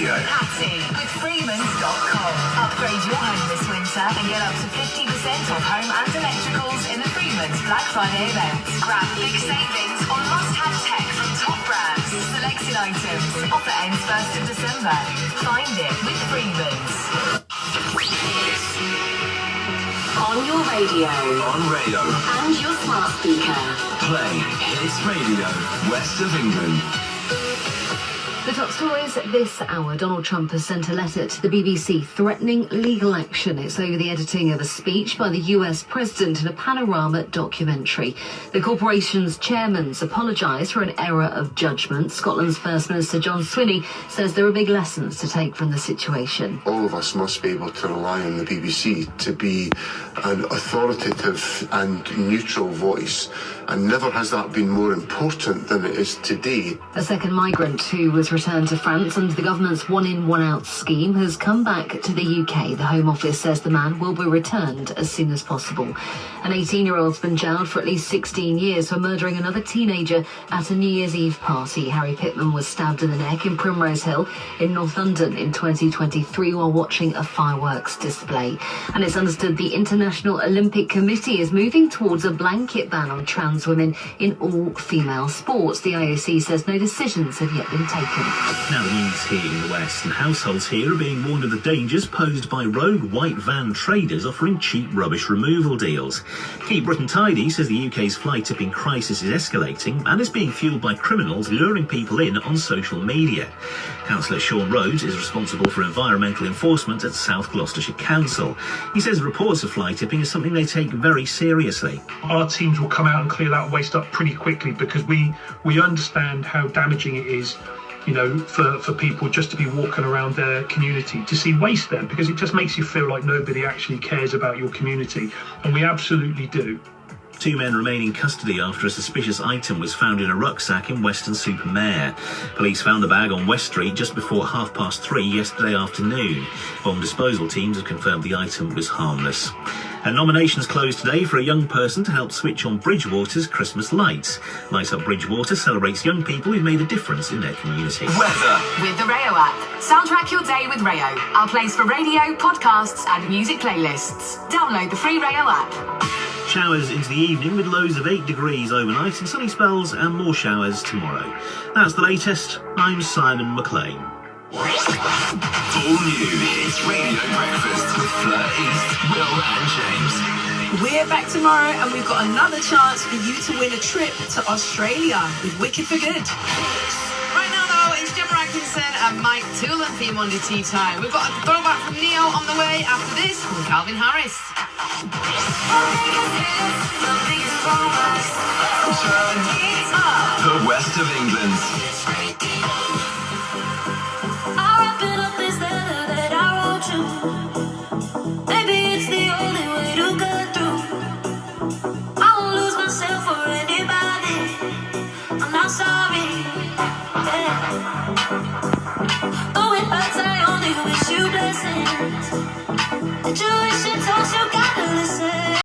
Radio. Patsy with Freemans.com. Upgrade your home this winter and get up to 50% off home and electricals in the Freemans Black Friday events. Grab big savings on must-have tech from top brands. Selected items. Offer ends 1st of December. Find it with Freemans. On your radio. On radio. And your smart speaker. Play Hits Radio, West of England. The top stories this hour. Donald Trump has sent a letter to the BBC threatening legal action. It's over the editing of a speech by the US president in a Panorama documentary. The corporation's chairman's apologised for an error of judgment. Scotland's First Minister John Swinney says there are big lessons to take from the situation. All of us must be able to rely on the BBC to be an authoritative and neutral voice, and never has that been more important than it is today. A second migrant who was returned to France under the government's one-in, one-out scheme has come back to the UK. The Home Office says the man will be returned as soon as possible. An 18-year-old's been jailed for at least 16 years for murdering another teenager at a New Year's Eve party. Harry Pittman was stabbed in the neck in Primrose Hill in North London in 2023 while watching a fireworks display. And it's understood the International Olympic Committee is moving towards a blanket ban on trans women in all female sports. The IOC says no decisions have yet been taken. Now the news here in the West, and households here are being warned of the dangers posed by rogue white van traders offering cheap rubbish removal deals. Keep Britain Tidy says the UK's fly tipping crisis is escalating and is being fueled by criminals luring people in on social media. Councillor Sean Rhodes is responsible for environmental enforcement at South Gloucestershire Council. He says reports of fly tipping is something they take very seriously. Our teams will come out and clear that waste up pretty quickly because we understand how damaging it is, you know, for people just to be walking around their community to see waste then, because it just makes you feel like nobody actually cares about your community, and we absolutely do. 2 men remain in custody after a suspicious item was found in a rucksack in Weston-super-Mare. Police found the bag on West Street just before 3:30 yesterday afternoon. Bomb disposal teams have confirmed the item was harmless. And nominations closed today for a young person to help switch on Bridgwater's Christmas lights. Light Up Bridgwater celebrates young people who've made a difference in their community. Weather. With the Rayo app. Soundtrack your day with Rayo. Our place for radio, podcasts and music playlists. Download the free Rayo app. Showers into the evening with lows of 8 degrees overnight and sunny spells and more showers tomorrow. That's the latest. I'm Simon McLean. All new Hits Radio Breakfast with Fleur East, Will and James. We're back tomorrow and we've got another chance for you to win a trip to Australia with Wicked for Good. Right now, though, it's Gemma Atkinson and Mike Toole and Theme Monday Tea Time. We've got a throwback from Neo on the way after this with Calvin Harris. The West of England.